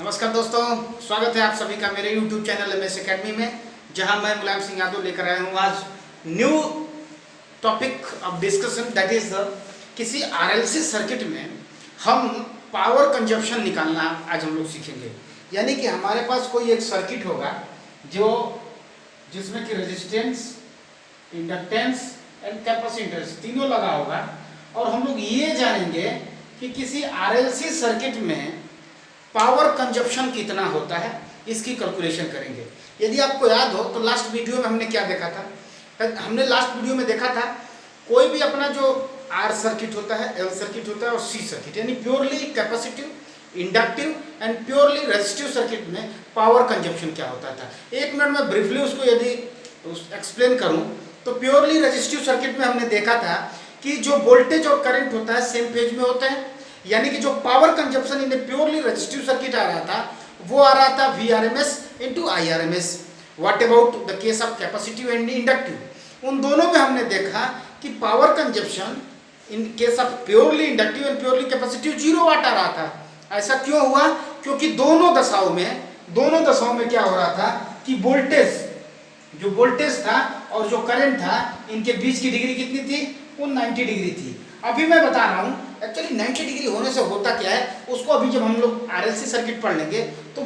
नमस्कार दोस्तों, स्वागत है आप सभी का मेरे YouTube चैनल एमएस एकेडमी में, जहां मैं मुलायम सिंह यादव लेकर आया हूं आज new topic of discussion, that is किसी आरएलसी सर्किट में हम पावर कंजप्शन निकालना आज हम लोग सीखेंगे। यानी कि हमारे पास कोई एक सर्किट होगा जिसमें कि रेजिस्टेंस, इंडक्टेंस एंड कैपेसिटेंस तीनों लगा होगा, और हम लोग ये जानेंगे कि किसी आरएलसी सर्किट में पावर कंजप्शन कितना होता है, इसकी कैलकुलेशन करेंगे। यदि आपको याद हो तो लास्ट वीडियो में हमने क्या देखा था? हमने लास्ट वीडियो में देखा था कोई भी अपना जो आर सर्किट होता है, एल सर्किट होता है और सी सर्किट, यानी purely capacitive, inductive and purely resistive circuit में पावर कंजप्शन क्या होता था। एक मिनट में ब्रीफली उसको यदि एक्सप्लेन करूं तो प्योरली रेजिस्टिव सर्किट में हमने देखा था कि जो वोल्टेज और करंट होता है सेम फेज में होते हैं, यानी कि जो पावर कंजप्शन इन प्योरली रेजिस्टिव सर्किट आ रहा था वो आ रहा था VRMS into IRMS। What about the case of capacitive and inductive? उन दोनों में हमने देखा कि power consumption in case of purely inductive and purely capacitive 0 वाट आ रहा था। ऐसा क्यों हुआ? क्योंकि दोनों दशाओं में क्या हो रहा था कि जो वोल्टेज था और जो करंट था, इनके बीच की डिग्री कितनी थी? वो 90 डिग्री थी। अभी मैं बता रहा हूँ एक्चुअली 90 डिग्री होने से होता क्या है, उसको अभी जब हम लोग आरएलसी सर्किट पढ़ लेंगे तो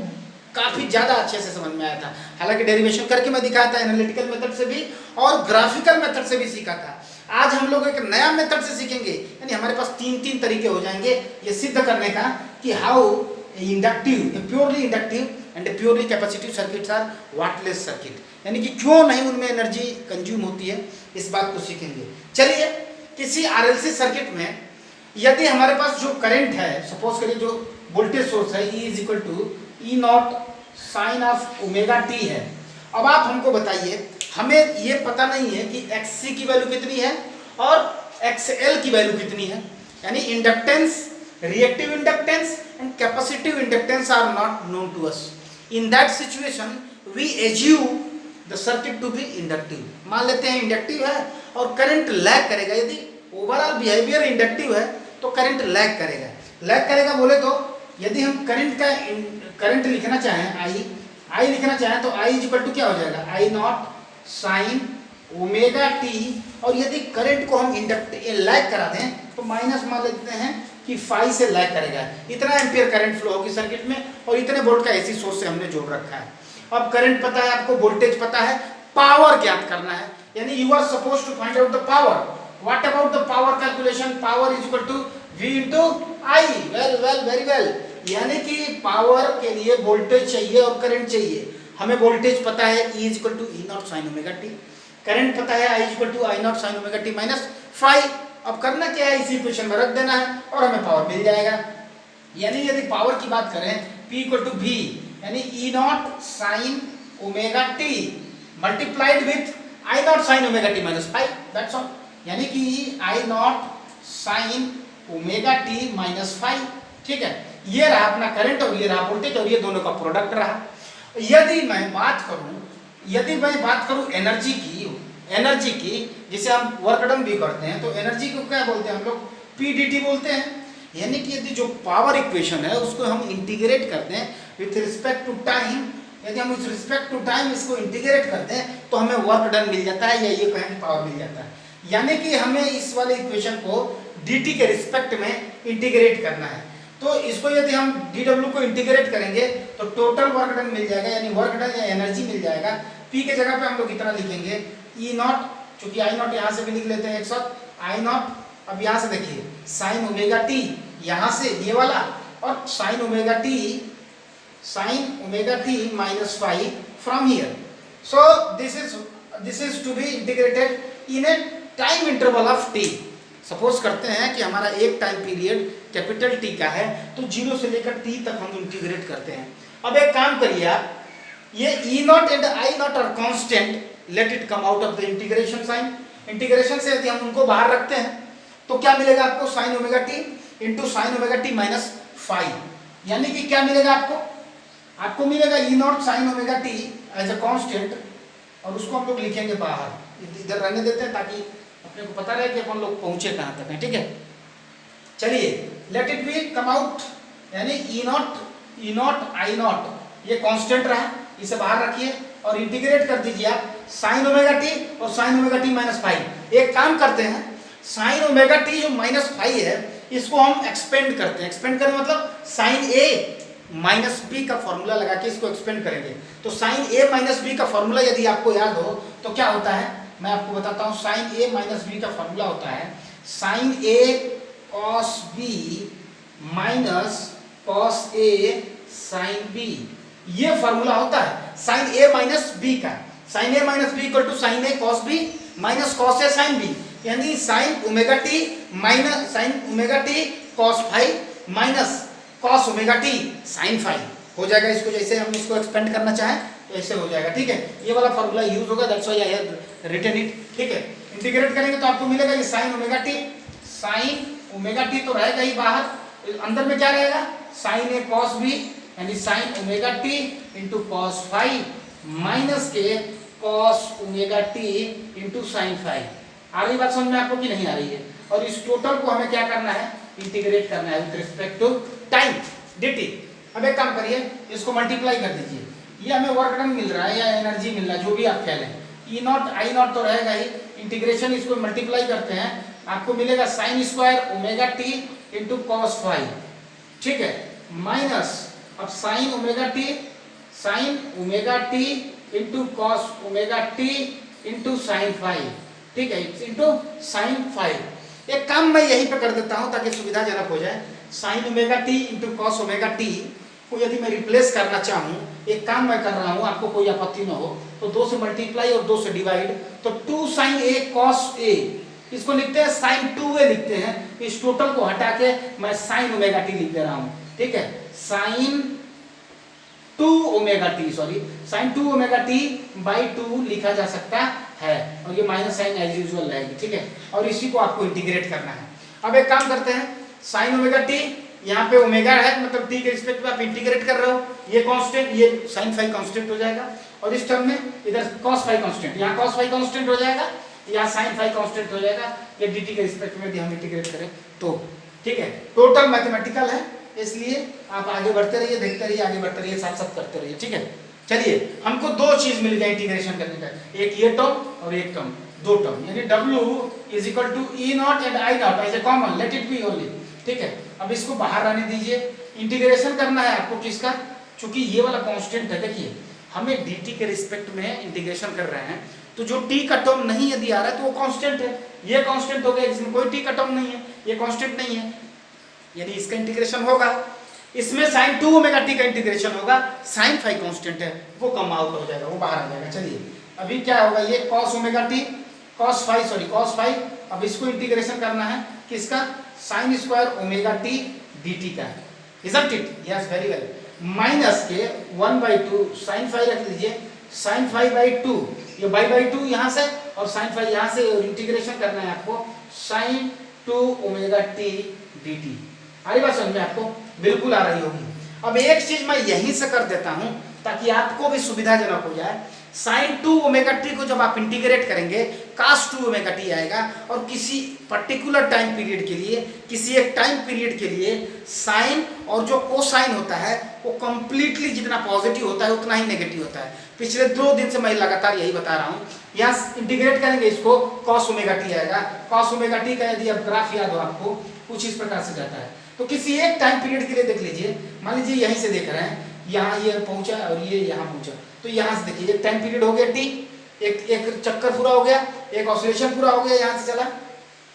काफ़ी ज़्यादा अच्छे से समझ में आया था। हालांकि डेरिवेशन करके मैं दिखाया था, एनालिटिकल मेथड से भी और ग्राफिकल मेथड से भी सीखा था। आज हम लोग एक नया मेथड से सीखेंगे, यानी हमारे पास तीन तरीके हो जाएंगे ये सिद्ध करने का कि how inductive, purely inductive and purely capacitive circuits are wattless circuit, यानी कि क्यों नहीं उनमें एनर्जी कंज्यूम होती है, इस बात को सीखेंगे। चलिए, किसी आरएलसी सर्किट में यदि हमारे पास जो करंट है, सपोज करिए जो वोल्टेज सोर्स है E is equal to E naught sine of omega T है। अब आप हमको बताइए, हमें ये पता नहीं है कि XC की वैल्यू कितनी है और XL की वैल्यू कितनी है, यानी inductance, reactive inductance and capacitive inductance are not known to us. In that situation we assume the circuit to be inductive. मान लेते हैं इंडक्टिव है और करंट लैग करेगा। यदि ओवरऑल बिहेवियर इंडक्टिव है तो करंट लैग करेगा बोले तो यदि हम करंट लिखना चाहें, I लिखना चाहें तो I इक्वल टू क्या हो जाएगा? I naught sine omega T, और यदि करंट को हम लैग करा दें तो माइनस मान लेते हैं कि फाई से लैग करेगा। इतना एम्पियर करंट फ्लो होगी सर्किट में और इतने वोल्ट का एसी सोर्स से हमने जोड़ रखा है। अब करंट पता है आपको, वोल्टेज पता है, पावर ज्ञात करना है, यानी you are suppose to find out the power. What about the power calculation? Power is equal to V into I. Very well. यानी कि पावर के लिए वोल्टेज चाहिए और करंट चाहिए। हमें वोल्टेज पता है E is equal to E naught sine omega t, current पता है I is equal to I naught sine omega t minus phi. अब करना क्या है, इसी इक्वेशन में रख देना है और हमें पावर मिल जाएगा। यानी यदि पावर की बात करें P इक्वल टू V, यानी E naught sine omega t multiplied with I naught sine omega t minus phi, that's all. यानी कि I naught sine omega t minus five. ठीक है, ये रहा अपना करंट और ये रहा वोल्टेज और ये दोनों का प्रोडक्ट रहा। यदि मैं बात करूं एनर्जी की, जिसे हम वर्क डन भी करते हैं, तो एनर्जी को क्या बोलते हैं हम लोग? PdT बोलते हैं। यानी कि यदि जो पावर इक्वेशन है उसको हम इंटीग्रेट करते हैं विथ रिस्पेक्ट टू टाइम, यदि हम उस रिस्पेक्ट टू टाइम इसको इंटीग्रेट करते हैं तो हमें वर्क डन मिल जाता है, या ये कहें पावर मिल जाता है। यानी कि हमें इस वाले इक्वेशन को dt के रिस्पेक्ट में इंटीग्रेट करना है। तो इसको यदि हम dw को इंटीग्रेट करेंगे तो टोटल वर्क डन मिल जाएगा, यानी वर्क डन या एनर्जी मिल जाएगा। P के जगह पे हम लोग इतना लिखेंगे E नॉट, चूंकि I नॉट यहाँ से भी लिख लेते हैं एक साथ I नॉट। अब यहाँ से देखिए साइन ओमेगा टी, यहाँ से ये वाला, और sine omega t minus five from here. So this is to be integrated in a time interval of t। Suppose करते हैं कि हमारा एक टाइम पीरियड कैपिटल T का है, तो 0 से लेकर t तक हम इंटीग्रेट करते हैं। अब एक काम करिए आप, ये E naught and I naught are constant, let it come out of the integration sine. Integration से यदि हम उनको बाहर रखते हैं तो क्या मिलेगा आपको? Sine omega t into sine omega t minus five. यानी कि क्या मिलेगा आपको मिलेगा E naught sine omega t as a constant, और उसको हम लोग लिखेंगे बाहर, इधर रहने देते हैं ताकि अपने को पता रहे कि अपन लोग पहुंचे कहां तक है। ठीक है, चलिए late it B come out, यानी E not E not I not ये कांस्टेंट रहा, इसे बाहर रखिए और इंटीग्रेट कर दीजिए आप साइन ओमेगा टी और sine omega t minus five. एक काम करते हैं, साइन ओमेगा टी जो माइनस फाइव है इसको हम एक्सपेंड करते हैं। एक्सपेंड करें मतलब साइन ए माइनस बी का फॉर्मूला लगा के इसको एक्सपेंड करेंगे। तो साइन ए माइनस बी का फॉर्मूला यदि आपको याद हो तो क्या होता है, मैं आपको बताता हूं। साइन ए माइनस बी का फॉर्मूला होता है sine A cos B minus cos A sine B. ये फॉर्मूला होता है साइन ए माइनस बी का। Sine A minus B equal to sine A cos B minus cos A sine B, यानी sine omega t minus sine omega t cos five minus cos omega t sine five हो जाएगा। इसको जैसे हम इसको expand करना चाहें तो ऐसे हो जाएगा, ठीक है। ये वाला फॉर्मूला यूज होगा, that's why I have written it, ठीक है। इंटीग्रेट करेंगे तो आपको मिलेगा ये साइन ओमेगा टी तो रहेगा ही बाहर, अंदर में क्या रहेगा साइन ए कॉस बी यानी sine omega t into cos five minus के cos omega t into sine five. आ रही बात समझ में आपको कि नहीं आ रही है? और इस टोटल को हमें क्या करना है, इंटीग्रेट करना है with respect to time dt। अब एक काम करिए, इसको मल्टीप्लाई कर दीजिए। ये हमें वर्क डन मिल रहा है या एनर्जी मिल रहा है, जो भी आप कह लें। ई नॉट आई नॉट तो रहेगा ही, इंटीग्रेशन इसको मल्टीप्लाई करते हैं, आपको मिलेगा sine square omega t into cos five, ठीक है, माइनस अब sign omega t into cos omega t into sine five, ठीक है, इंटू साइन फाइव। एक काम मैं यहीं पे कर देता हूं ताकि सुविधाजनक हो जाए। Sign omega t into cos omega T को यदि मैं रिप्लेस करना चाहूं, एक काम मैं कर रहा हूं, आपको कोई आपत्ति ना हो तो 2 से मल्टीप्लाई और 2 से डिवाइड, तो 2 साइन ए कॉस ए, इसको लिखते हैं साइन 2a लिखते हैं। इस टोटल को हटा के मैं साइन ओमेगा टी लिख दे रहा हूं, ठीक है, sine 2 omega t, sorry sine 2 omega t by 2 लिखा जा सकता है, और ये माइनस साइन एज यूजुअल रहेगी, ठीक है। और इसी को आपको इंटीग्रेट करना है। अब एक काम करते हैं, साइन ओमेगा टी यहाँ पे ओमेगा है, मतलब टी के रिस्पेक्ट में आप इंटीग्रेट कर रहे हो, ये कांस्टेंट, ये साइन फाइव कांस्टेंट हो जाएगा, और इस टर्म में इधर cos फाइव कांस्टेंट, यहाँ cos फाइव कांस्टेंट हो जाएगा, यहाँ साइन फाइव कांस्टेंट हो जाएगा। ये dt के रिस्पेक्ट में यदि हम इंटीग्रेट करें तो, ठीक है, टोटल मैथमेटिकल है, इसलिए आप आगे बढ़ते रहिए, देखते रहिए, आगे बढ़ते रहिए, साथ साथ करते रहिए, ठीक है। चलिए, हमको 2 चीज मिल गया इंटीग्रेशन करने का, एक ये टर्म और एक टर्म, 2 टर्म, यानी w is equal to E naught and I naught as a common, let it be only, ठीक है। अब इसको बाहर आने दीजिए, इंटीग्रेशन करना है आपको किसका, चूंकि ये वाला कांस्टेंट है, देखिए हमें dt के रिस्पेक्ट में इंटीग्रेशन कर रहे हैं, तो जो t का टर्म नहीं यदि आ रहा है तो वो कांस्टेंट है, ये कांस्टेंट हो गया, इसमें कोई t का टर्म नहीं है, ये कांस्टेंट नहीं है, यानी इसका इंटीग्रेशन होगा। इसमें sin 2 ओमेगा t का इंटीग्रेशन होगा, sin फाइव कांस्टेंट है, वो कम आउट हो जाएगा, वो बाहर आ जाएगा। चलिए, अभी क्या होगा, ये cos omega t cos five, अब इसको इंटीग्रेशन करना है किसका, sin square omega t dt का, isn't it? Yes, very well, minus के 1/2 sin फाइव रख लीजिए, sin फाइव बाई 2, ये बाई 2 यहाँ से और sin फाइव यहाँ से, और इंटीग्रेशन करना है आपको sin 2 ओमेगा t dt। आ रही बात समझ में आपको? बिल्कुल आ रही होगी। अब एक चीज मैं यहीं से कर देता हूं ताकि आपको भी सुविधाजनक हो जाए। साइन 2 ओमेगा टी को जब आप इंटीग्रेट करेंगे cos 2 ओमेगा टी आएगा, और किसी पर्टिकुलर टाइम पीरियड के लिए, किसी एक टाइम पीरियड के लिए साइन और जो कोसाइन होता है वो कंप्लीटली जितना पॉजिटिव होता है उतना ही नेगेटिव होता है। पिछले 2 दिन से मैं लगातार यही बता रहा हूँ। यहाँ इंटीग्रेट करेंगे इसको, cos ओमेगा टी आएगा। cos ओमेगा टी का यदि अब ग्राफ याद हो आपको, कुछ इस प्रकार से जाता है। तो किसी एक टाइम पीरियड के लिए देख लीजिए, मान लीजिए यहीं से देख रहे हैं, यहाँ ये पहुंचा और ये यहाँ पहुंचा, तो यहाँ से देखिए एक टाइम पीरियड हो गया टी, एक चक्कर पूरा हो गया, एक ऑसिलेशन पूरा हो गया, यहाँ से चला,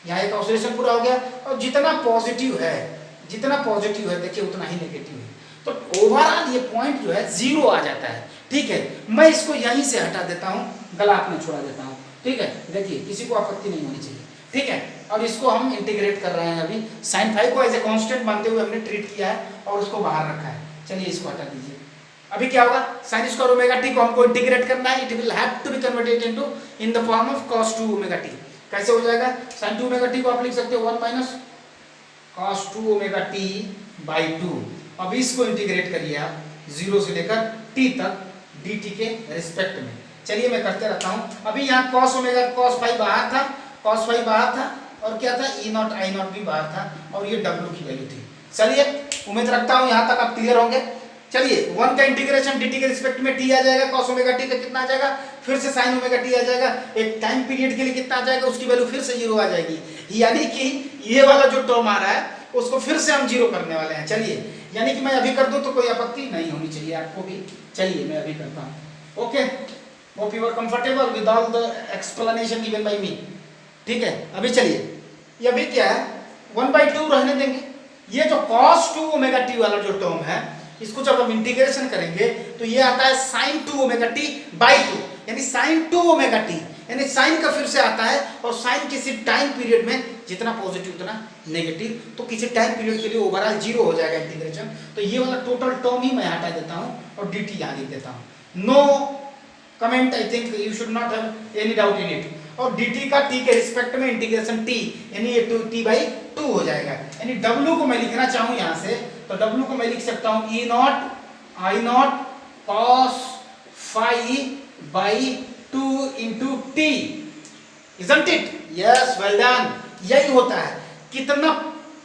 यहाँ एक ऑसिलेशन पूरा हो गया, और जितना पॉजिटिव है देखिए उतना ही नेगेटिव है। तो ओवरऑल ये पॉइंट जो है 0 आ जाता है, ठीक है। मैं इसको यहीं से हटा देता हूँ, गला अपने छोड़ा देता हूँ, ठीक है। देखिए किसी को आपत्ति नहीं होनी चाहिए, ठीक है। और इसको हम इंटीग्रेट कर रहे हैं, अभी sin फाइव को एज ए कांस्टेंट मानते हुए हमने ट्रीट किया है और उसको बाहर रखा है। चलिए इसको हटा दीजिए। अभी क्या होगा, sin स्क्वायर ओमेगा टी को हमको इंटीग्रेट करना है, it will have to be converted into in the form of cos 2 omega t. कैसे हो जाएगा, sin 2 ओमेगा टी को आप लिख सकते हो 1 minus cos 2 omega t by 2। अब इसको इंटीग्रेट करिए आप 0 से लेकर t तक dt के रिस्पेक्ट में। चलिए मैं करते रहता हूँ। अभी यहाँ cos ओमेगा cos फाइव बाहर था, और क्या था, ई नॉट आई नॉट भी बाहर था, और ये w की वैल्यू थी। चलिए उम्मीद रखता हूँ यहाँ तक आप क्लियर होंगे। चलिए 1 का इंटीग्रेशन dt के रिस्पेक्ट में t आ जाएगा, cos ओमेगा t का कितना आ जाएगा, फिर से sin ओमेगा t आ जाएगा, एक टाइम पीरियड के लिए कितना आ जाएगा, उसकी वैल्यू फिर से 0 आ जाएगी। यानी कि ये वाला जो टर्म आ रहा है उसको फिर से हम 0 करने वाले हैं। चलिए, यानी कि मैं अभी कर दूं तो कोई आपत्ति नहीं होनी चाहिए आपको भी। चलिए मैं अभी करता हूं। Okay, hope you are comfortable with all the explanation given by me. ठीक है, अभी चलिए, ये अभी क्या है 1/2 रहने देंगे। ये जो cos 2 ओमेगा t वाला जो टर्म है, इसको जब हम इंटीग्रेशन करेंगे तो ये आता है sin 2 ओमेगा t बाई 2, यानी sin 2 ओमेगा t, यानी sin का फिर से आता है, और sin किसी टाइम पीरियड में जितना पॉजिटिव उतना नेगेटिव, तो किसी टाइम पीरियड के लिए ओवरऑल 0 हो जाएगा इंटीग्रेशन। तो ये वाला टोटल टर्म ही मैं हटा देता हूं और dt यहां लिख देता हूं। No comment, I think you should not have any doubt in it. और dt का t के रिस्पेक्ट में इंटीग्रेशन t, यानी ये t/2 हो जाएगा। यानी w को मैं लिखना चाहूं यहां से, तो w को मैं लिख सकता हूं e0 I0 cos phi by 2 into t, isn't it? Yes, well done। यही होता है कितना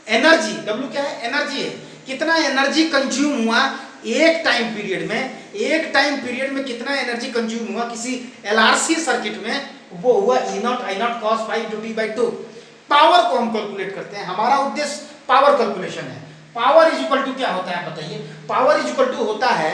एनर्जी, w क्या है, एनर्जी है, कितना एनर्जी कंज्यूम हुआ एक टाइम पीरियड में, एक टाइम पीरियड में कितना एनर्जी कंज्यूम हुआ किसी एलआरसी सर्किट में, वो हुआ E0 I0 cos phi into t/2। Power को हम कैलकुलेट करते हैं, हमारा उद्देश्य पावर कैलकुलेशन है। पावर इज इक्वल टू क्या होता है बताइए? पावर इज इक्वल टू होता है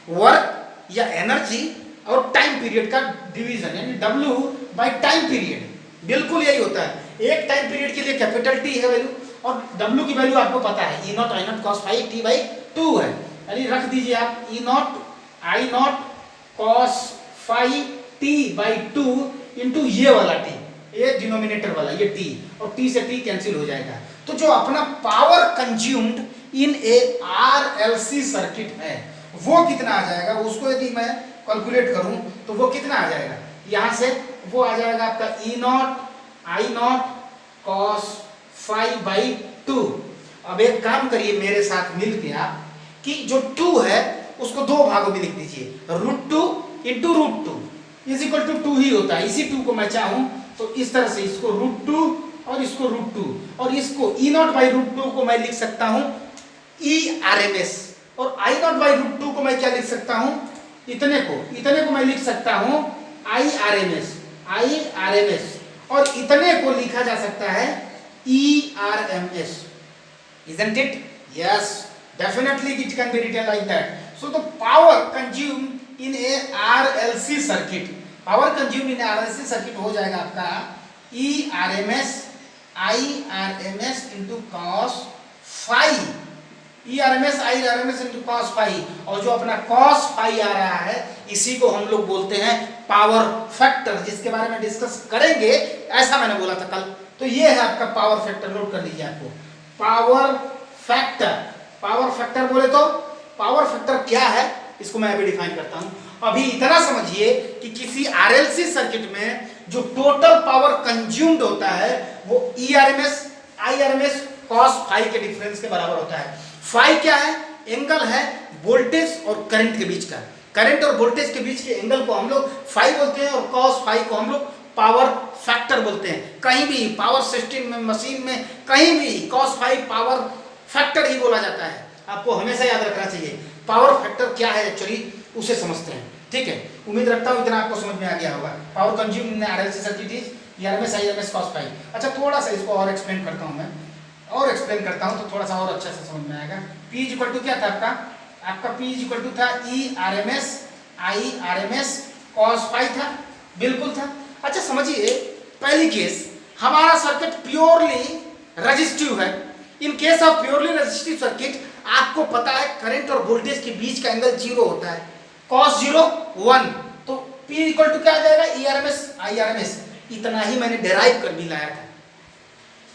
वर्क या एनर्जी और टाइम पीरियड का डिवीजन, यानी W बाय टाइम पीरियड। बिल्कुल यही होता है। एक टाइम पीरियड के लिए कैपिटल T है वैल्यू, और W की वैल्यू आपको पता है E0 I0 cos phi t/2 है। यानी रख दीजिए आप E0 I0 cos phi t/2 into ये वाला t, ये डिनोमिनेटर वाला ये t, और t से t कैंसिल हो जाएगा। तो जो अपना power consumed in A RLC circuit है वो कितना आ जाएगा, उसको यदि मैं कैलकुलेट करूं तो वो कितना आ जाएगा, यहां से वो आ जाएगा आपका E0 I0 cos phi by 2। अब एक काम करिए मेरे साथ मिलके आप, कि जो 2 है उसको दो भागों में लिख दीजिए, √2 इंटू √2 इज इक्वल टू 2 ही होता है। इसी 2 को मैं चाहूं तो इस तरह से इसको √2 और इसको √2, और इसको E0 बाई √2 को मैं लिख सकता हूं ERMS, और I0 बाई √2 को मैं क्या लिख सकता हूं, इतने को मैं लिख सकता हूं IRMS, और इतने को लिखा जा सकता है ERMS, isn't it? Yes, definitely it can be written like that. So the power consumed in a RLC circuit, power consumed in a RLC circuit हो जाएगा आपका ERMS IRMS into cos phi, ERMS IRMS into cos phi, और जो अपना cos phi आ रहा है इसी को हम लोग बोलते हैं पावर फैक्टर, जिसके बारे में डिस्कस करेंगे ऐसा मैंने बोला था कल। तो ये है आपका पावर फैक्टर, नोट कर लीजिए आपको पावर फैक्टर। पावर फैक्टर बोले तो पावर फैक्टर क्या है इसको मैं अभी डिफाइन करता हूं। अभी इतना समझिए कि किसी RLC सर्किट में जो टोटल पावर कंज्यूम्ड होता है वो ERMS IRMS cos phi के डिफरेंस के बराबर होता है। phi क्या है, एंगल है वोल्टेज और करंट के बीच का, करंट और वोल्टेज के बीच के एंगल को हम लोग phi बोलते हैं, और cos phi को हम लोग पावर फैक्टर बोलते हैं। कहीं भी पावर सिस्टम में, मशीन में, कहीं भी cos phi पावर फैक्टर ही बोला जाता है। आपको हमेशा याद रखना चाहिए पावर फैक्टर क्या है, एक्चुअली उसे समझते हैं। ठीक है, उम्मीद रखता हूं इतना आपको समझ में आ गया होगा। Power consume in RLC circuit is ERMS IRMS cos phi। अच्छा, थोड़ा सा इसको और एक्सप्लेन करता हूं मैं, और एक्सप्लेन करता हूं तो थोड़ा सा और अच्छा से समझ में आएगा। P इक्वल टू क्या था आपका P इक्वल टू था ERMS IRMS cos phi था, बिल्कुल था। अच्छा समझिए, पहली केस हमारा सर्किट प्योरली रेजिस्टिव है। इन case of purely resistive circuit आपको पता है करंट और वोल्टेज के बीच का एंगल 0 होता है, cos 0 1, तो P इक्वल टू क्या आ जाएगा ERMS IRMS। इतना ही मैंने डेराइव कर भी लाया था,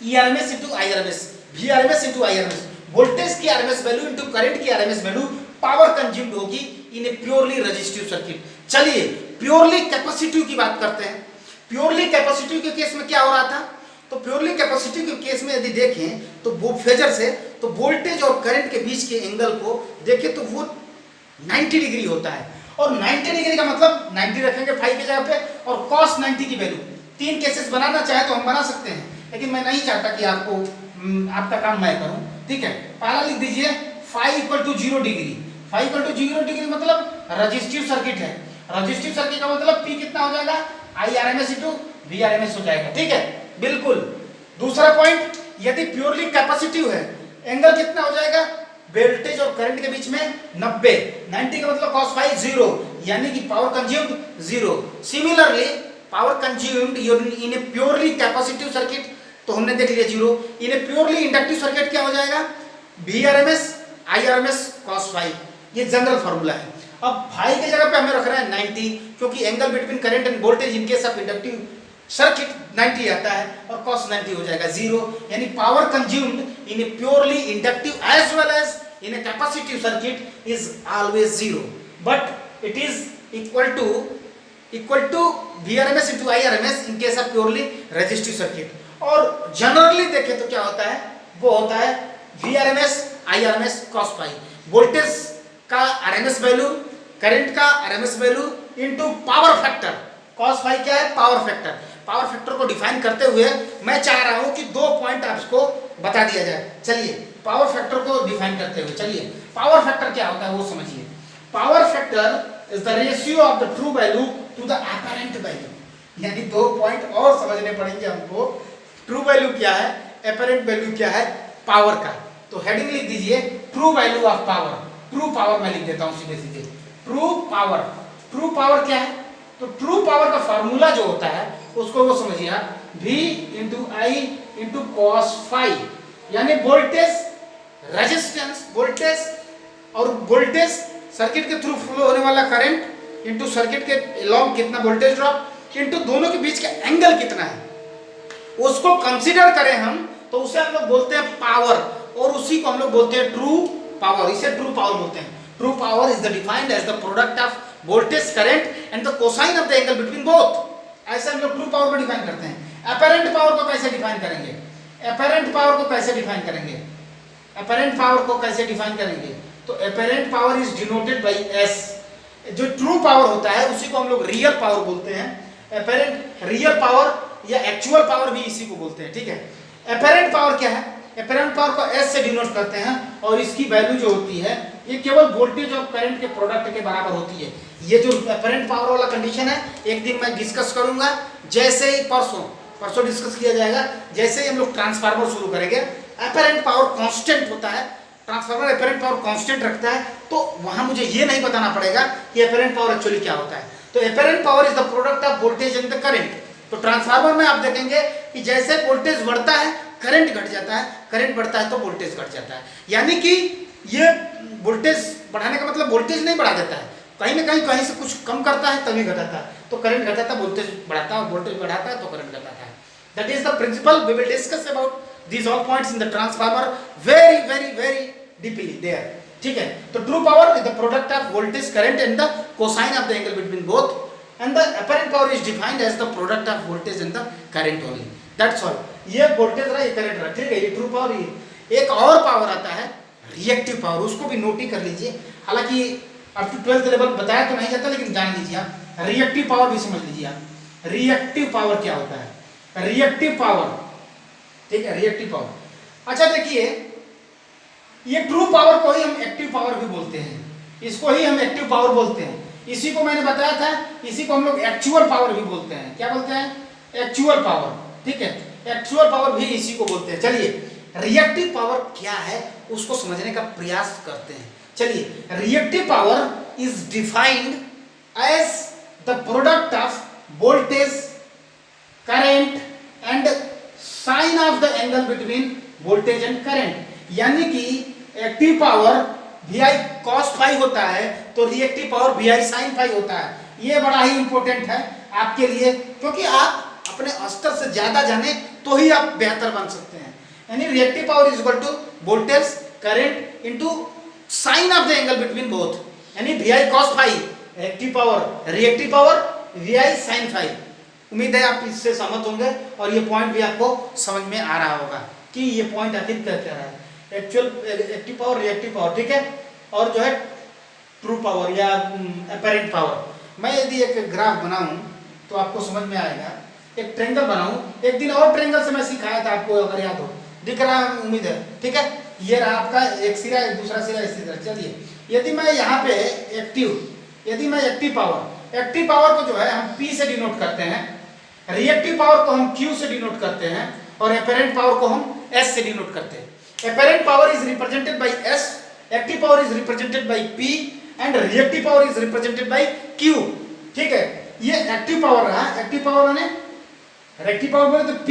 ERMS into IRMS, VRMS into IRMS, voltage की RMS वैल्यू इंटू करंट की RMS वैल्यू पावर कंज्यूम्ड होगी इन ए प्योरली रेजिस्टिव सर्किट। चलिए प्योरली कैपेसिटिव की बात करते हैं। प्योरली कैपेसिटिव के केस में क्या हो रहा था, तो प्योरली कैपेसिटिव के केस में यदि देखें तो वो फेजर से, तो वोल्टेज और करंट के बीच के एंगल को देखें तो वो 90 डिग्री होता है, और 90 डिग्री का मतलब 90 रखेंगे फाई की जगह पे, और cos 90 की वैल्यू। 3 केसेस बनाना चाहे तो हम बना सकते हैं, लेकिन मैं नहीं चाहता कि आपको आपका काम मैं करूं। ठीक है, पहला लिख दीजिए phi equal to 0 degree, phi equal to 0 degree मतलब रजिस्टिव सर्किट है। रजिस्टिव सर्किट का मतलब P कितना हो जाएगा, IRMS इंटू VRMS हो जाएगा। ठीक है, बिल्कुल। दूसरा पॉइंट, यदि प्योरली कैपेसिटिव है, एंगल कितना हो जाएगा वोल्टेज और करंट के बीच में 90। 90 का मतलब cos फाई 0, यानी कि power consumed 0। Similarly power consumed in a purely capacitive circuit तो हमने देख लिया 0। इन ए प्योरली इंडक्टिव सर्किट क्या हो जाएगा, VRMS IRMS cos फाई। ये जनरल फार्मूला है। अब फाई की जगह पे हमें रख रहे हैं 90, क्योंकि angle between current end voltage in case of inductive circuit 90 आता है और cos 90 हो जाएगा 0, यानी power consumed in a purely inductive as well as in a capacitive circuit is always 0, but it is equal to VRMS into IRMS in case of purely resistive circuit. और generally देखें तो क्या होता है, वो होता है VRMS IRMS cos phi. Voltage का RMS वैल्यू, करंट का RMS value into power factor. cos phi क्या है, पावर फैक्टर। पावर फैक्टर को डिफाइन करते हुए मैं चाह रहा हूं कि 2 पॉइंट आपको बता दिया जाए। चलिए पावर फैक्टर को डिफाइन करते हुए चलिए पावर फैक्टर क्या होता है वो समझिए। Power factor is the ratio of the true value to the apparent value, यानी 2 पॉइंट और समझने पड़ेंगे हमको। ट्रू वैल्यू क्या है, अपैरेंट वैल्यू क्या है पावर का। तो हेडिंग लिख दीजिए true value of power. True power मैं लिख देता हूं सीधे सीधे, ट्रू पावर। ट्रू पावर क्या है, तो ट्रू पावर का फार्मूला जो होता है उसको वो समझिए आप, V इंटू आई इंटू कॉस फाई, यानी वोल्टेज रेजिस्टेंस, वोल्टेज और वोल्टेज सर्किट के थ्रू फ्लो होने वाला करंट इंटू सर्किट के अलॉन्ग कितना वोल्टेज ड्रॉप इंटू दोनों के बीच का एंगल कितना है, उसको कंसीडर करें हम तो उसे हम लोग बोलते हैं पावर, और उसी को हम लोग बोलते हैं ट्रू पावर। इसे ट्रू पावर बोलते हैं। True power is the defined as the product of voltage current and the cosine of the angle between both. ऐसे हम लोग ट्रू पावर को डिफाइन करते हैं। अपैरेंट पावर को कैसे डिफाइन करेंगे, अपैरेंट पावर को कैसे डिफाइन करेंगे, अपैरेंट पावर को कैसे डिफाइन करेंगे, तो apparent power is denoted by S। जो ट्रू पावर होता है उसी को हम लोग रियल पावर बोलते हैं। अपैरेंट रियल पावर या एक्चुअल पावर भी इसी को बोलते हैं। ठीक है, अपैरेंट पावर क्या है, अपैरेंट पावर को S से डिनोट करते हैं और इसकी वैल्यू जो होती है ये केवल वोल्टेज और करंट के प्रोडक्ट के बराबर होती है। ये जो अपैरेंट पावर वाला कंडीशन है एक दिन मैं डिस्कस करूंगा, जैसे ही परसों डिस्कस किया जाएगा। जैसे ही हम लोग ट्रांसफार्मर शुरू करेंगे, अपैरेंट पावर कांस्टेंट होता है, ट्रांसफार्मर अपैरेंट पावर कांस्टेंट रखता है, तो वहां मुझे ये नहीं बताना पड़ेगा कि अपैरेंट पावर एक्चुअली क्या होता है। तो apparent power is the product of voltage and the current. तो ट्रांसफार्मर में आप देखेंगे कि जैसे वोल्टेज बढ़ता है करंट घट जाता है, करंट बढ़ता है तो वोल्टेज घट जाता है। यानी कि ये वोल्टेज बढ़ाने का मतलब वोल्टेज नहीं बढ़ा देता है, कहीं ना कहीं से कुछ कम करता है तभी घटाता है। तो करंट घटाता है वोल्टेज बढ़ाता है, और वोल्टेज बढ़ाता है तो करंट घटाता है। That is the principle we will discuss about these all points in the transformer very deeply there. ठीक है, तो true power is the product of voltage current and the cosine of the angle between both, and the apparent power is defined as the product of voltage and the current only. That's all. ये voltage रहा, ये current रहा। ठीक है, ये true power. ये एक और पावर आता है रिएक्टिव पावर, उसको भी नोट ही कर लीजिए। हालांकि अप टू 12th लेवल बताया तो नहीं जाता, लेकिन जान लीजिए आप। रिएक्टिव पावर भी समझ लीजिए आप। रिएक्टिव पावर क्या होता है, रिएक्टिव पावर। ठीक है, रिएक्टिव पावर। अच्छा देखिए, ये ट्रू पावर को ही हम एक्टिव पावर भी बोलते हैं, इसको ही हम एक्टिव पावर बोलते हैं। इसी को मैंने बताया था, इसी को हम लोग एक्चुअल पावर भी बोलते हैं। क्या बोलते हैं, एक्चुअल पावर। ठीक है, एक्चुअल पावर भी इसी को बोलते हैं। चलिए रिएक्टिव पावर क्या है उसको समझने का प्रयास करते हैं। चलिए, reactive power is defined as the product of voltage current and sine of the angle between voltage and current. यानी कि active power VI cos phi होता है तो reactive power VI sin phi होता है। ये बड़ा ही इंपॉर्टेंट है आपके लिए, क्योंकि आप अपने स्तर से ज्यादा जाने तो ही आप बेहतर बन सकते हैं। यानी reactive power is equal to voltage current into sine of the angle between both, यानी VI cos phi active power, reactive power VI sin phi. उम्मीद है आप इससे सहमत होंगे और ये पॉइंट भी आपको समझ में आ रहा होगा कि ये पॉइंट आखिर क्या कह रहा है। Actual active power, reactive power, ठीक है, और जो है ट्रू पावर या अपैरेंट पावर। मैं यदि एक ग्राफ बनाऊं तो आपको समझ में आएगा। एक ट्रायंगल बनाऊं, एक दिन और ट्रायंगल से मैं सिखाया था आपको, अगर याद हो, दिख रहा है उम्मीद है। ठीक है, ये रहा आपका एक सिरा, एक दूसरा सिरा, इसी तरह। चलिए यदि मैं यहाँ पे यदि मैं एक्टिव पावर को जो है हम P से डिनोट करते हैं, रिएक्टिव पावर को हम Q से डिनोट करते हैं और एपेरेंट पावर को हम S से डिनोट करते हैं। Apparent power is represented by S, active power is represented by P and reactive power is represented by Q। ठीक है, ये एक्टिव पावर रहा, एक्टिव पावर ने रिएक्टिव पावर बोले तो P,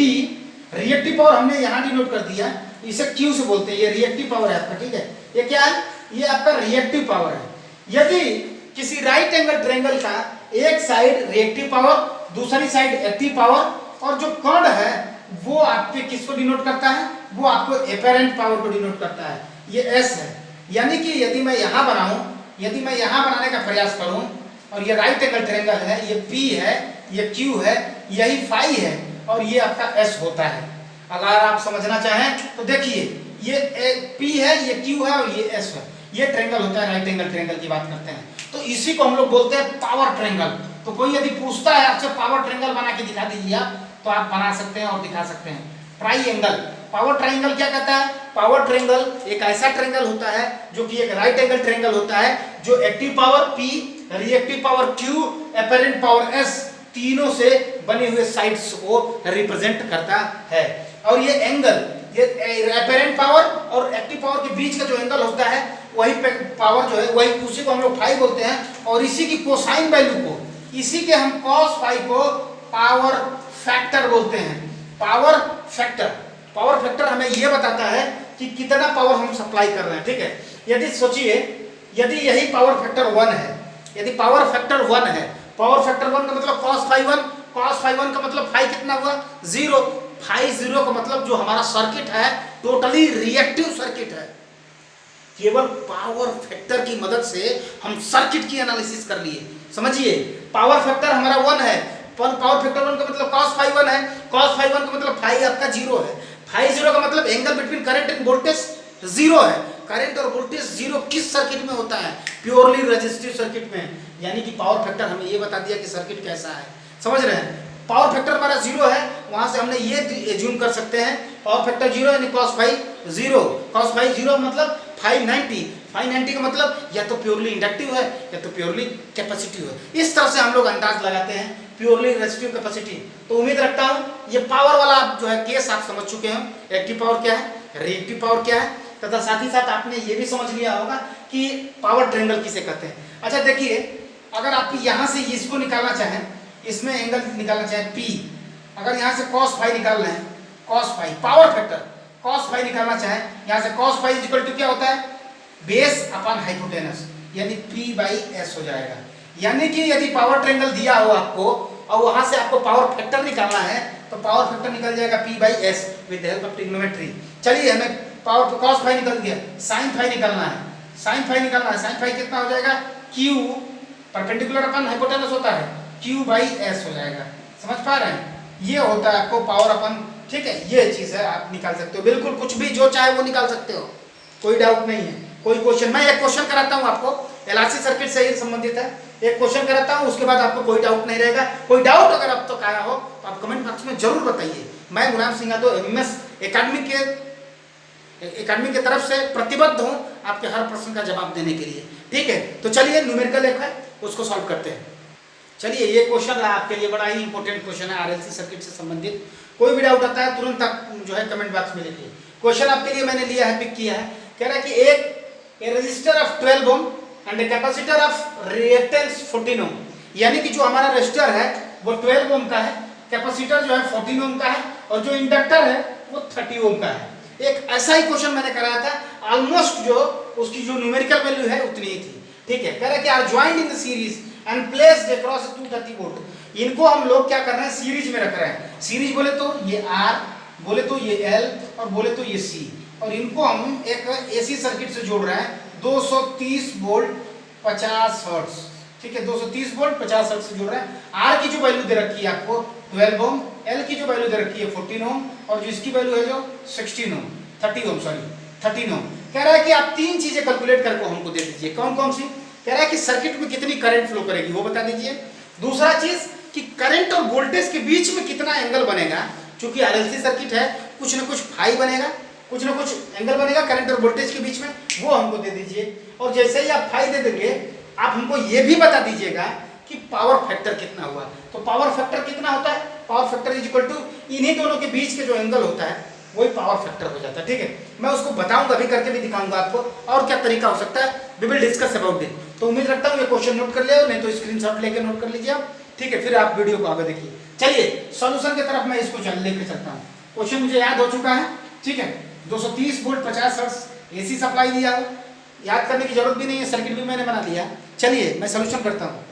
रिएक्टिव पावर हमने यहाँ डिनोट कर दिया, इसे Q से बोलते हैं, ये रिएक्टिव पावर है आपका। ठीक है, ये क्या है, ये आपका रिएक्टिव पावर है। यदि किसी राइट एंगल ट्रायंगल का एक साइड रिएक्टिव पावर, दूसरी साइड एक्टिव पावर और जो कर्ण है वो आपके किसको डिनोट करता है, वो आपको एपेरेंट पावर को डिनोट करता है, ये S है। यानी कि यदि मैं यहाँ बनाऊं, यदि मैं यहाँ बनाने का प्रयास करूं और ये राइट एंगल ट्रायंगल है, ये P है, ये Q है, यही फाई है और ये आपका S होता है। अगर आप समझना चाहें तो देखिए, ये P है, ये Q है और ये S है, ये ट्रायंगल होता है, राइट एंगल ट्रायंगल की बात करते हैं। तो इसी को हम लोग बोलते हैं पावर ट्रायंगल। तो कोई यदि पूछता है आपसे पावर ट्रायंगल बना के दिखा दीजिए आप, तो आप बना सकते हैं और दिखा सकते हैं। ट्राइएंगल, पावर ट्रायंगल क्या कहता है, पावर ट्रायंगल एक ऐसा ट्रायंगल होता है जो कि एक राइट एंगल ट्रायंगल होता है, जो active power P, reactive power Q, apparent power S तीनों से बने हुए साइड्स को रिप्रेजेंट करता है। और ये एंगल, ये एपेरेंट पावर और एक्टिव पावर के बीच का जो एंगल होता है वही पावर जो है वही, उसी को हम लोग फाई बोलते हैं। और इसी की कोसाइन वैल्यू को, इसी के हम कॉस फाई को पावर फैक्टर बोलते हैं। पावर फैक्टर हमें यह बताता है कि कितना पावर हम सप्लाई कर रहे हैं। ठीक है, यदि सोचिए, यदि यही पावर फैक्टर 1 है, यदि पावर फैक्टर 1 है, पावर फैक्टर 1 का मतलब cos phi 1, cos phi 1 का मतलब फाई कितना हुआ 0, फाई 0 का मतलब जो हमारा सर्किट है टोटली रिएक्टिव सर्किट है। केवल पावर फैक्टर की मदद से हम सर्किट की एनालिसिस कर लिए। समझिए, पावर फैक्टर हमारा 1 है, पावर फैक्टर 1 का मतलब cos phi 1 है, cos phi 1 का मतलब फाई आपका 0 है, फाई 0 का मतलब angle between current end voltage 0 है। करंट और वोल्टेज 0 किस सर्किट में होता है, प्योरली रेजिस्टिव सर्किट में। यानी कि पावर फैक्टर हमें ये बता दिया कि सर्किट कैसा है। समझ रहे हैं, पावर फैक्टर हमारा 0 है, वहां से हमने ये एज्यूम कर सकते हैं पावर फैक्टर 0 यानी cos phi 0, cos phi 0 मतलब फाई 90, फाई 90 का मतलब या तो प्योरली इंडक्टिव है या तो प्योरली कैपेसिटिव है। इस तरह से हम लोग अंदाज लगाते हैं प्योरली रेजिस्टिव कैपेसिटी। तो उम्मीद रखता हूं ये पावर वाला जो है केस आप समझ चुके हैं, एक्टिव पावर क्या है, रिएक्टिव पावर क्या है, तथा साथ ही साथ आपने ये भी समझ लिया होगा कि पावर ट्रायंगल किसे कहते हैं। अच्छा देखिए, अगर आप यहाँ से इसको निकालना चाहें, इसमें एंगल निकालना चाहें P, अगर यहाँ से cos phi निकाल रहे हैं, cos phi power factor cos phi निकालना चाहें, यहाँ से cos phi इक्वल टू क्या होता है, बेस अपॉन हाइपोटेनस, यानी P/S हो जाएगा। यानी कि यदि पावर ट्रायंगल दिया हो आपको और वहां से आपको पावर फैक्टर निकालना है तो पावर फैक्टर निकल जाएगा P/S with help of trigonometry. चलिए, हमें पावर cos phi निकल गया, sin phi निकालना है, sin phi निकालना है, sin phi कितना हो जाएगा, Q परपेंडिकुलर अपन हाइपोटेनस होता है, Q/S हो जाएगा। समझ पा रहे हैं, ये होता है आपको पावर अपन। ठीक है, ये चीज है, आप निकाल सकते हो, बिल्कुल कुछ भी जो चाहे वो निकाल सकते हो, कोई डाउट नहीं है। कोई क्वेश्चन, मैं एक क्वेश्चन कराता हूँ आपको, एलआरसी सर्किट से ही संबंधित है, एक क्वेश्चन कराता हूँ, उसके बाद आपको कोई डाउट नहीं रहेगा। कोई डाउट अगर अब तक आया हो तो आप कमेंट बॉक्स में जरूर बताइए। मैं गुलाम सिंह यादव एमएस एकेडमी के तरफ से प्रतिबद्ध हूँ आपके हर प्रश्न का जवाब देने के लिए। ठीक है, तो चलिए न्यूमेरिकल एक है उसको सॉल्व करते हैं। चलिए, ये क्वेश्चन रहा आपके लिए, बड़ा ही इंपॉर्टेंट क्वेश्चन है आरएलसी सर्किट से संबंधित। कोई भी डाउट आता है तुरंत आप जो है कमेंट बॉक्स में लिखिए। क्वेश्चन आपके लिए मैंने लिया है, पिक किया है, कह रहा है कि एक resistor of 12 ohm and a capacitor of reactance 14 ohm, यानी कि जो हमारा रेजिस्टर है वो 12 ओम का है, कैपेसिटर जो है 14 ओम का है और जो इंडक्टर है वो 30 ओम का है। एक ऐसा ही क्वेश्चन मैंने कराया था, ऑलमोस्ट जो उसकी जो न्यूमेरिकल वैल्यू है उतनी ही थी। ठीक है, कह रहा है कि are joined in the series and placed across 230 volt. इनको हम लोग क्या कर रहे हैं, सीरीज में रख रहे हैं। सीरीज बोले तो ये R, बोले तो ये L और बोले तो ये C, और इनको हम एक एसी सर्किट से जोड़ रहे हैं 230 वोल्ट 50 हर्ट्ज। ठीक है, 230 वोल्ट 50 हर्ट्ज से जोड़ रहे हैं। R की जो वैल्यू दे रखी है आपको 12 ओम, L की जो वैल्यू दे रखी है 14 ओम और जो इसकी वैल्यू है जो 16 ओम 30 ओम सॉरी 13 ओम। कह रहा है कि आप तीन चीजें कैलकुलेट करके हमको दे दीजिए। कौन कौन सी? कह रहा है कि सर्किट में कितनी करंट फ्लो करेगी वो बता दीजिए। दूसरा चीज कि करंट और वोल्टेज के बीच में कितना एंगल बनेगा, क्योंकि आरएलसी सर्किट है कुछ ना कुछ फाई बनेगा। कुछ ना कुछ एंगल बनेगा करंट और वोल्टेज के बीच में, वो हमको दे दीजिए। और जैसे ही आप फाई दे देंगे आप हमको ये भी बता दीजिएगा कि पावर फैक्टर कितना हुआ। तो पावर फैक्टर कितना होता है, power factor is equal to इन्हीं दोनों के बीच के जो एंगल होता है वही पावर फैक्टर हो जाता है। ठीक है, मैं उसको बताऊंगा, अभी करके भी दिखाऊंगा आपको और क्या तरीका हो सकता है, we will discuss about it. तो उम्मीद रखता हूँ ये क्वेश्चन नोट कर ले, नहीं तो स्क्रीनशॉट लेके नोट कर लीजिए आप। ठीक है, फिर आप वीडियो को आगे देखिए। चलिए सॉल्यूशन की तरफ मैं इसको लेकर चलता हूँ। क्वेश्चन मुझे याद हो चुका है। ठीक है, 230 वोल्ट 50 हर्ट्ज एसी सप्लाई दिया है, याद करने की जरूरत भी नहीं है, सर्किट भी मैंने बना लिया। चलिए मैं सॉल्यूशन करता हूँ।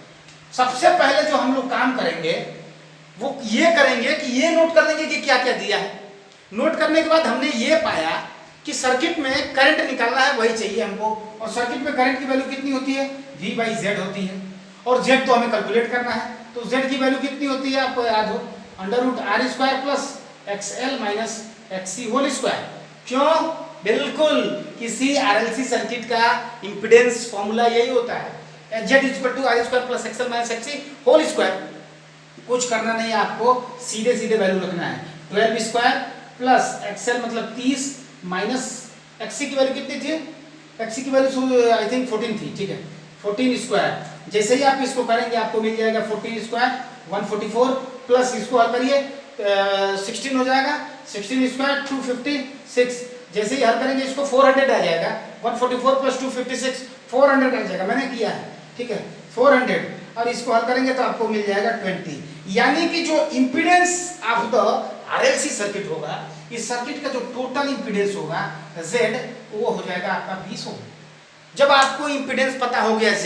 सबसे पहले जो हम लोग काम करेंगे वो ये करेंगे कि ये नोट कर लेंगे कि क्या क्या दिया है। नोट करने के बाद हमने ये पाया कि सर्किट में करंट निकालना है, वही चाहिए हमको। और सर्किट में करंट की वैल्यू कितनी होती है, V/Z होती है। और Z तो हमें कैलकुलेट करना है, तो Z की वैल्यू कितनी होती है आपको याद हो, √R² plus XL minus XC whole square. क्यों, बिल्कुल किसी RLC सर्किट का इंपीडेंस फॉर्मूला यही होता है, Z=R² plus XL minus XC whole square. कुछ करना नहीं है आपको, सीधे सीधे वैल्यू रखना है। 12² प्लस XL मतलब 30 माइनस XC की वैल्यू कितनी थी, XC की वैल्यू आई थिंक 14 थी। ठीक है, 14 स्क्वायर। जैसे ही आप इसको करेंगे आपको मिल जाएगा 14 स्क्वायर 144 प्लस इसको हल करिए 16 हो जाएगा, 16 स्क्वायर 256। जैसे ही हल करेंगे इसको 400 आ जाएगा, 144 प्लस 256 400 आ जाएगा, मैंने किया है। ठीक है, 400 और इसको हल करेंगे तो आपको मिल जाएगा 20। यानी कि जो impedance of the RLC circuit होगा, इस सर्किट का जो टोटल इंपीडेंस होगा Z, वो हो जाएगा आपका 20 ओम। जब आपको इंपीडेंस पता हो गया Z,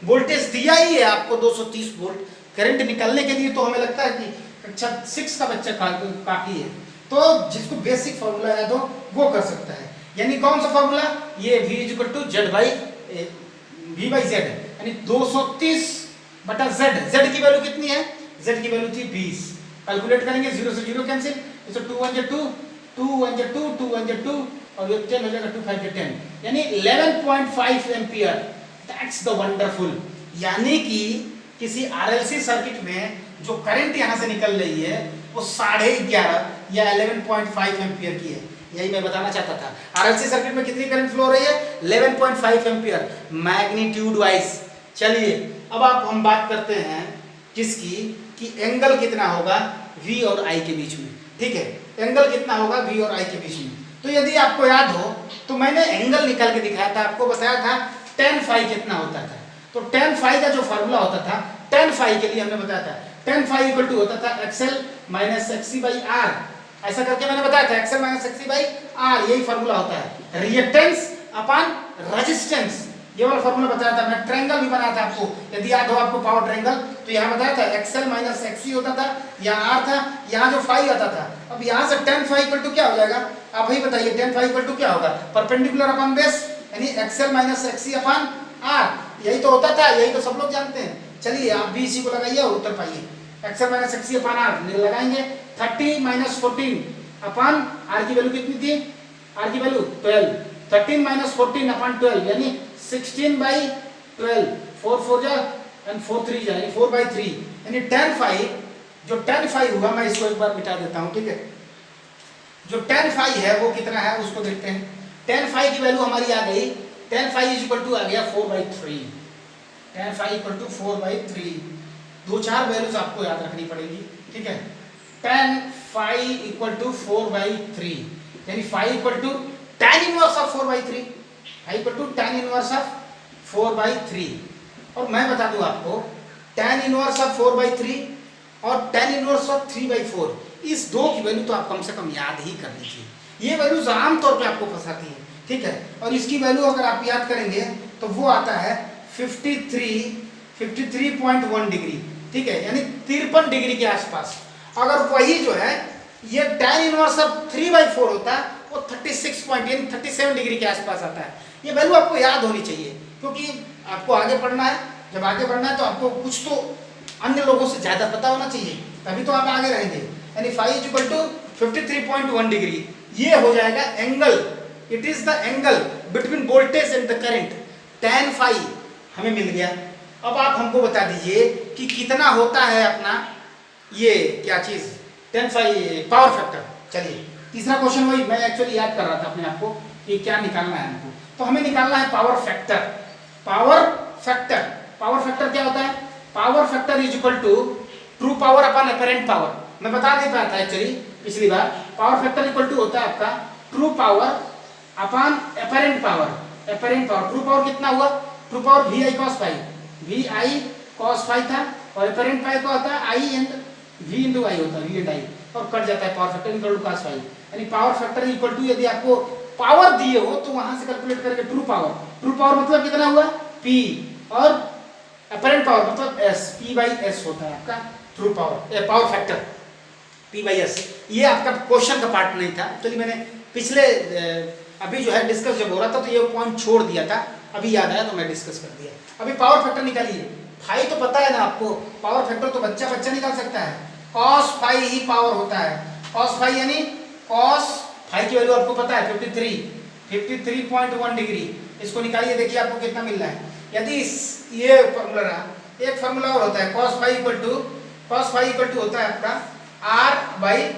वोल्टेज दिया ही है आपको 230 वोल्ट करंट निकालने के लिए, तो हमें लगता है कि कक्षा 6 का बच्चा काफी है। तो जिसको बेसिक फॉर्मूला याद हो वो कर सकता है। यानी कौन सा फॉर्मूला, ये V/Z यानी 230/Z। Z की वैल्यू कितनी है, Z की वैल्यू थी 20। कैलकुलेट करेंगे 0 से 0 कैंसिल, तो 2 1 2 2 1 2 2 1 2 और ये 10 हो जाएगा, 2 5 10 यानी 11.5 एम्पियर। That's the wonderful. यानी कि किसी RLC सर्किट में जो करंट यहाँ से निकल रही है वो 11.5 या 11.5 एम्पियर की है। यही मैं बताना चाहता था। RLC सर्किट में कितनी करंट फ्लो हो रही है, 11.5 एम्पियर मैग्नीट्यूड वाइज। चलिए अब आप हम बात करते हैं किसकी, कि एंगल कितना होगा V और I के बीच में। ठीक है, एंगल कितना होगा V और I के बीच में। तो यदि आपको याद हो तो मैंने एंगल निकाल के दिखाया था, आपको बताया था tan phi कितना होता था। तो tan phi का जो फॉर्मूला होता था, tan phi के लिए हमने बताया था tan phi इक्वल टू होता था XL माइनस XC/R। ऐसा करके मैंने बताया था XL माइनस XC/R, यही फॉर्मूला होता है। रिएक्टेंस अपॉन रेजिस्टेंस, ये वाला फॉर्मूला बताया था। मैं ट्रायंगल भी बनाया था आपको, यदि याद हो आपको पावर ट्रायंगल, तो यहाँ बताया था XL माइनस XC होता था, यहाँ R था, यहाँ जो phi आता था। अब यहाँ से tan phi इक्वल टू क्या हो जाएगा, आप ही बताइए, tan phi इक्वल टू क्या होगा, परपेंडिकुलर अपॉन बेस यानी XL minus XC upon R। यही तो होता था, यही तो सब लोग जानते हैं। चलिए आप भी इसी को लगाइए और उत्तर पाइए। XL minus XC upon R लगाएंगे, 30 माइनस 14 अपॉन R की वैल्यू कितनी थी, R की वैल्यू 12, 13 माइनस 14 अपॉन 12 यानी 16/12, 4 4 जा एंड 4 3 जा यानी 4/3 यानी tan phi, जो tan phi होगा, मैं इसको एक बार मिटा देता हूँ। ठीक है, जो tan phi है वो कितना है उसको देखते हैं। tan phi की वैल्यू हमारी आ गई, tan phi is equal to आ गया 4/3, tan phi इक्वल टू 4/3। दो चार वैल्यूज आपको याद रखनी पड़ेगी। ठीक है, tan phi इक्वल टू 4/3 यानी phi equal to tan inverse of 4/3, phi equal to tan inverse of 4/3। और मैं बता दूं आपको tan इनवर्स ऑफ 4/3 और tan इनवर्स ऑफ 3/4, इस दो की वैल्यू तो आप कम से कम याद ही कर लीजिए। ये वैल्यूज आमतौर पे आपको फंसाती है। ठीक है, और इसकी वैल्यू अगर आप याद करेंगे तो वो आता है 53.1 डिग्री। ठीक है, यानी 53 डिग्री के आसपास। अगर वही जो है ये tan इनवर्स ऑफ 3/4 होता है, वो 37 डिग्री के आसपास आता है। ये वैल्यू आपको याद होनी चाहिए, क्योंकि आपको आगे पढ़ना है। जब आगे बढ़ना है तो आपको कुछ तो अन्य लोगों से ज्यादा पता होना चाहिए, तभी तो आप आगे रहेंगे। यानी phi is equal to 53.1 degree, ये हो जाएगा angle. It is the angle between voltage and the current. tan phi हमें मिल गया। अब आप हमको बता दीजिए कि कितना होता है अपना ये क्या चीज tan phi पावर फैक्टर। चलिए तीसरा क्वेश्चन वही मैं एक्चुअली याद कर रहा था अपने आप को कि क्या निकालना है हमको। तो हमें निकालना है power factor. Power factor, power factor क्या होता है? Power factor is equal to true power upon apparent power. मैं बता नहीं पाया था एक्चुअली पिछली बार। पावर फैक्टर इक्वल टू होता है आपका true power upon apparent power. Apparent power, true power कितना हुआ? True power V I cos phi, V I cos phi था, और अपरेंट पाई को होता है आई एंड वी इंटू आई होता है, वी एंड आई, और कट जाता है power factor equal to cos phi. यानी पावर फैक्टर इक्वल टू यदि आपको पावर दिए हो तो वहां से कैलकुलेट करके ट्रू पावर, ट्रू पावर मतलब कितना हुआ P, और अपरेंट पावर मतलब S, P बाई S होता है आपका true power, power factor P by S। ये आपका क्वेश्चन का पार्ट नहीं था, चलिए मैंने पिछले अभी जो है डिस्कस जब हो रहा था तो ये पॉइंट छोड़ दिया था, अभी याद आया तो मैं डिस्कस कर दिया। अभी पावर फैक्टर निकालिए। फाई तो पता है ना आपको, पावर फैक्टर तो बच्चा बच्चा निकाल सकता है। कॉस फाई ही पावर होता है। कॉस फाई यानी कॉस फाई की वैल्यू आपको पता है 53.1 डिग्री। इसको निकालिए, देखिए आपको कितना मिल रहा है। यदि ये फॉर्मूला रहा, एक फॉर्मूला और होता है कॉस फाई इक्वल टू होता है आपका आर बाई,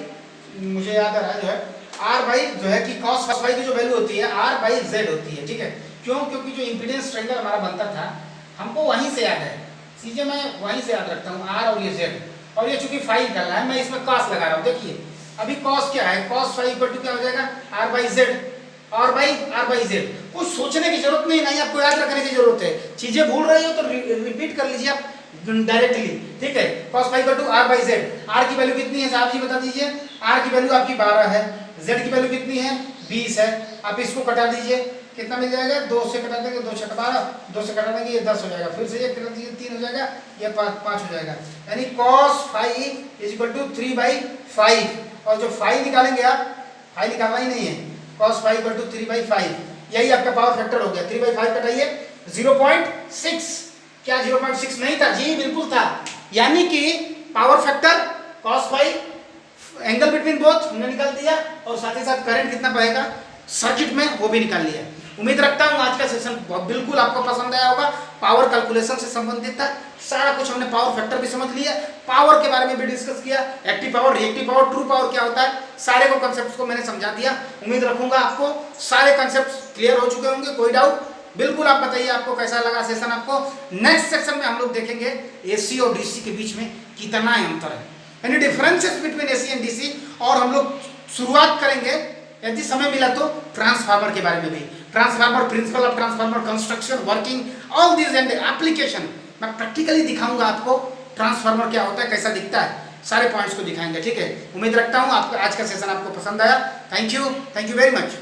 मुझे याद आ रहा है जो है आर बाई जो है कि कॉस फाई की जो वैल्यू होती है आर बाई जेड होती है, ठीक है। क्यों? क्योंकि जो इम्पीडेंस ट्रायंगल हमारा बनता था हमको वहीं से याद है, चीजें मैं वहीं से याद रखता हूँ, आर और ये जेड, और ये चूंकि फाई निकलना है मैं इसमें कॉस लगा रहा हूँ। देखिए अभी कॉस क्या है, कॉस फाई इक्वल टू क्या हो जाएगा R by Z, R by Z. कुछ सोचने की जरूरत नहीं, नहीं आपको याद रखने की जरूरत है। चीजें भूल रही हो तो रिपीट कर लीजिए आप डायरेक्टली, ठीक है। cos phi equal to R by Z. R की वैल्यू कितनी है साहब जी बता दीजिए? आर की वैल्यू आपकी 12 है, जेड की वैल्यू कितनी है 20 है। आप इसको कटा दीजिए, कितना मिल जाएगा? 2 से कटा देंगे, 2 6 12, 2 से कटा देंगे ये 10 हो जाएगा, फिर से ये कटा दीजिए 3 हो जाएगा, ये 5 हो जाएगा। यानी cos phi is equal to 3/5, और जो फाई निकालेंगे आप, फाई निकालना ही नहीं है, cos फाई इक्वल टू 3/5, यही आपका पावर फैक्टर हो गया। 3/5 कटाइए 0.6। क्या 0.6 नहीं था जी? बिल्कुल था। यानी कि power factor cos phi, angle between both हमने निकाल दिया, और साथ ही साथ करंट कितना बहेगा सर्किट में वो भी निकाल लिया। उम्मीद रखता हूँ आज का सेशन बिल्कुल आपको पसंद आया होगा। पावर कैलकुलेशन से संबंधित था, सारा कुछ हमने पावर फैक्टर भी समझ लिया, पावर के बारे में भी डिस्कस किया, active power, reactive power, true power क्या होता है, सारे को कंसेप्ट को मैंने समझा दिया। उम्मीद रखूंगा आपको सारे कंसेप्ट क्लियर हो चुके होंगे। कोई डाउट बिल्कुल आप बताइए, आपको कैसा लगा सेशन। आपको नेक्स्ट सेक्शन में हम लोग देखेंगे एसी और डीसी के बीच में कितना अंतर है, यानी differences between AC and DC, और हम लोग शुरुआत करेंगे यदि समय मिला तो ट्रांसफार्मर के बारे में भी, transformer, principle of transformer, construction, working, all this and application मैं प्रैक्टिकली दिखाऊंगा आपको। ट्रांसफार्मर क्या होता है, कैसा दिखता है, सारे पॉइंट्स को दिखाएंगे, ठीक है। उम्मीद रखता हूं आपका आज का सेशन आपको पसंद आया। Thank you very much.